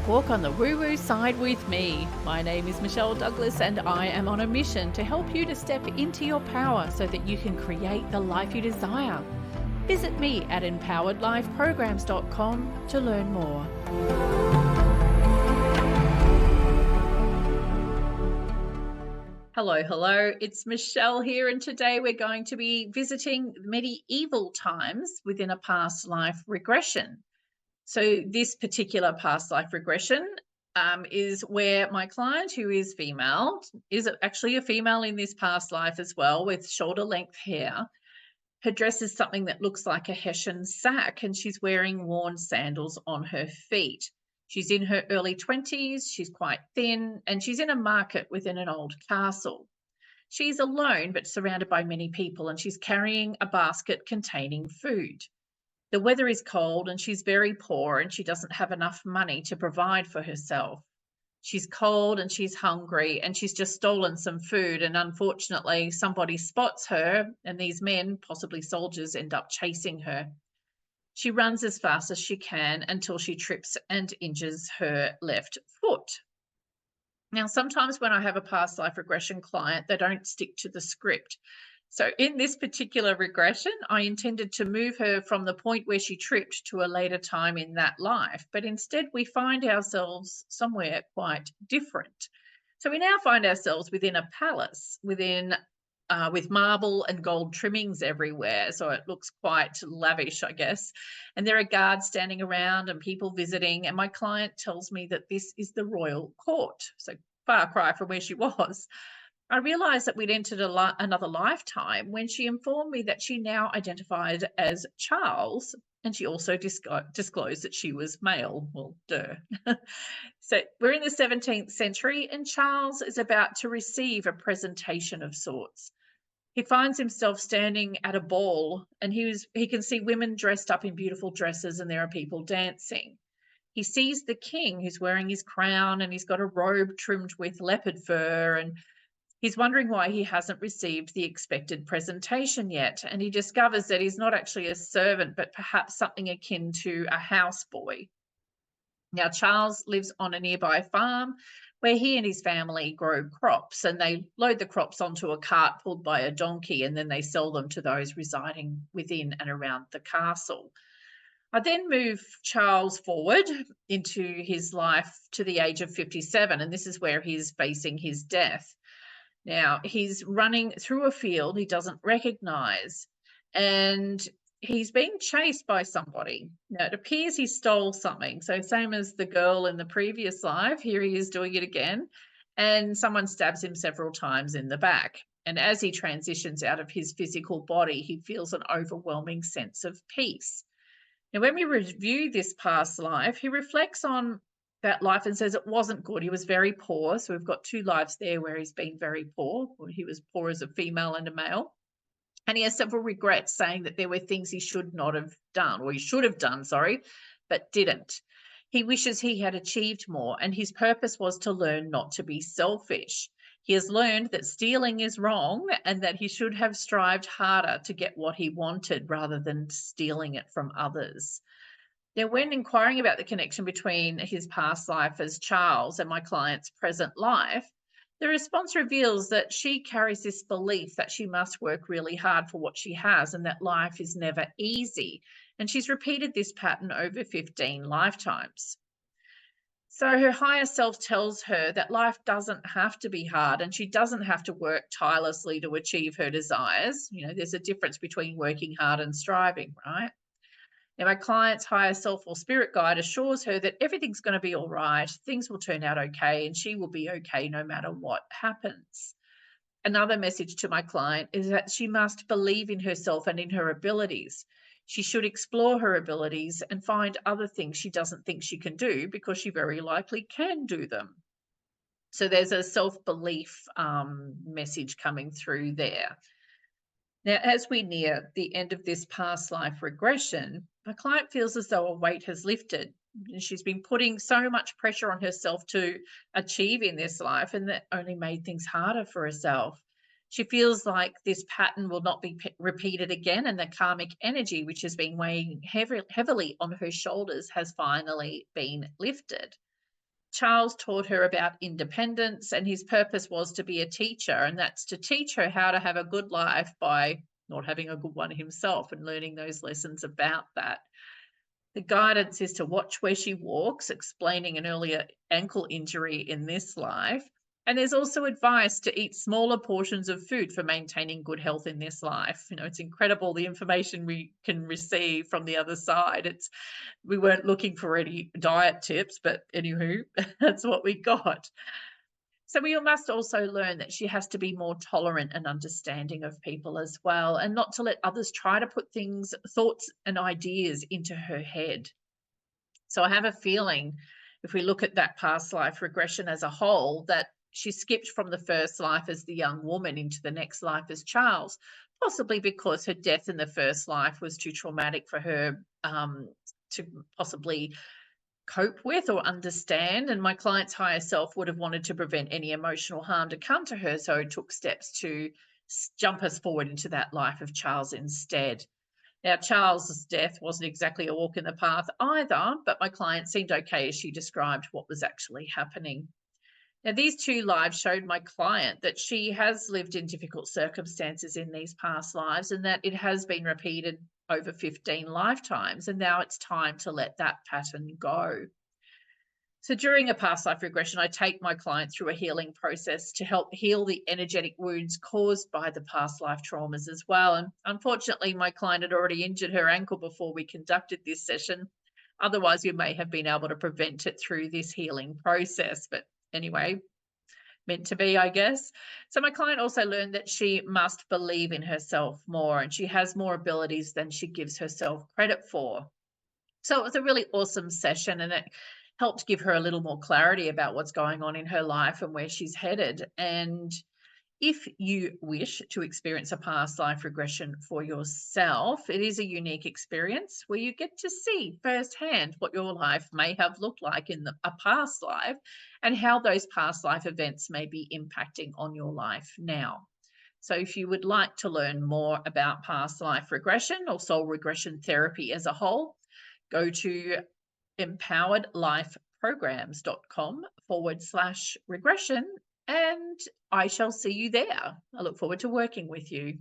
walk on the woo-woo side with me. My name is Michelle Douglas and I am on a mission to help you to step into your power so that you can create the life you desire. Visit me at empoweredlifeprograms.com to learn more. Hello, it's Michelle here, and today we're going to be visiting medieval times within a past life regression. So this particular past life regression is where my client, who is female, is actually a female in this past life as well, with shoulder length hair. Her dress is something that looks like a Hessian sack, and she's wearing worn sandals on her feet. She's in her early 20s, she's quite thin, and she's in a market within an old castle. She's alone but surrounded by many people, and she's carrying a basket containing food. The weather is cold and she's very poor and she doesn't have enough money to provide for herself. She's cold and she's hungry and she's just stolen some food, and unfortunately somebody spots her and these men, possibly soldiers, end up chasing her. She runs as fast as she can until she trips and injures her left foot. Now, sometimes when I have a past life regression client, they don't stick to the script. So in this particular regression, I intended to move her from the point where she tripped to a later time in that life, but instead we find ourselves somewhere quite different. So we now find ourselves within a palace, with marble and gold trimmings everywhere. So it looks quite lavish, I guess. And there are guards standing around and people visiting. And my client tells me that this is the royal court. So far cry from where she was. I realised that we'd entered another lifetime when she informed me that she now identified as Charles, and she also disclosed that she was male. Well, duh. So we're in the 17th century, and Charles is about to receive a presentation of sorts. He finds himself standing at a ball, and he can see women dressed up in beautiful dresses, and there are people dancing. He sees the king, who's wearing his crown, and he's got a robe trimmed with leopard fur, and he's wondering why he hasn't received the expected presentation yet. And he discovers that he's not actually a servant, but perhaps something akin to a houseboy. Now, Charles lives on a nearby farm where he and his family grow crops, and they load the crops onto a cart pulled by a donkey, and then they sell them to those residing within and around the castle. I then move Charles forward into his life to the age of 57, and this is where he's facing his death. Now, he's running through a field he doesn't recognize, and he's being chased by somebody. Now, it appears he stole something. So same as the girl in the previous life, here he is doing it again, and someone stabs him several times in the back. And as he transitions out of his physical body, he feels an overwhelming sense of peace. Now, when we review this past life, he reflects on that life and says it wasn't good. He was very poor. So we've got two lives there where he's been very poor, or he was poor as a female and a male. And he has several regrets, saying that there were things he should not have done, or he should have done, but didn't. He wishes he had achieved more, and his purpose was to learn not to be selfish. He has learned that stealing is wrong and that he should have strived harder to get what he wanted rather than stealing it from others. Now, when inquiring about the connection between his past life as Charles and my client's present life, the response reveals that she carries this belief that she must work really hard for what she has and that life is never easy. And she's repeated this pattern over 15 lifetimes. So her higher self tells her that life doesn't have to be hard and she doesn't have to work tirelessly to achieve her desires. You know, there's a difference between working hard and striving, right? Now, my client's higher self or spirit guide assures her that everything's going to be all right, things will turn out okay, and she will be okay no matter what happens. Another message to my client is that she must believe in herself and in her abilities. She should explore her abilities and find other things she doesn't think she can do because she very likely can do them. So there's a self-belief message coming through there. Now, as we near the end of this past life regression, my client feels as though a weight has lifted. She's been putting so much pressure on herself to achieve in this life, and that only made things harder for herself. She feels like this pattern will not be repeated again, and the karmic energy, which has been weighing heavily on her shoulders, has finally been lifted. Charles taught her about independence, and his purpose was to be a teacher, and that's to teach her how to have a good life by not having a good one himself and learning those lessons about that. The guidance is to watch where she walks, explaining an earlier ankle injury in this life. And there's also advice to eat smaller portions of food for maintaining good health in this life. It's incredible the information we can receive from the other side. We weren't looking for any diet tips, but anywho, that's what we got. So we must also learn that she has to be more tolerant and understanding of people as well, and not to let others try to put thoughts and ideas into her head. So I have a feeling, if we look at that past life regression as a whole, that she skipped from the first life as the young woman into the next life as Charles, possibly because her death in the first life was too traumatic for her to possibly cope with or understand. And my client's higher self would have wanted to prevent any emotional harm to come to her, so it took steps to jump us forward into that life of Charles instead. Now, Charles's death wasn't exactly a walk in the path either, but my client seemed okay as she described what was actually happening. Now, these two lives showed my client that she has lived in difficult circumstances in these past lives, and that it has been repeated over 15 lifetimes, and now it's time to let that pattern go. So during a past life regression, I take my client through a healing process to help heal the energetic wounds caused by the past life traumas as well. And unfortunately, my client had already injured her ankle before we conducted this session. Otherwise, we may have been able to prevent it through this healing process. But anyway, meant to be, I guess. So my client also learned that she must believe in herself more, and she has more abilities than she gives herself credit for. So it was a really awesome session, and it helped give her a little more clarity about what's going on in her life and where she's headed. And if you wish to experience a past life regression for yourself, it is a unique experience where you get to see firsthand what your life may have looked like in a past life, and how those past life events may be impacting on your life now. So if you would like to learn more about past life regression or soul regression therapy as a whole, go to empoweredlifeprograms.com/regression, and I shall see you there. I look forward to working with you.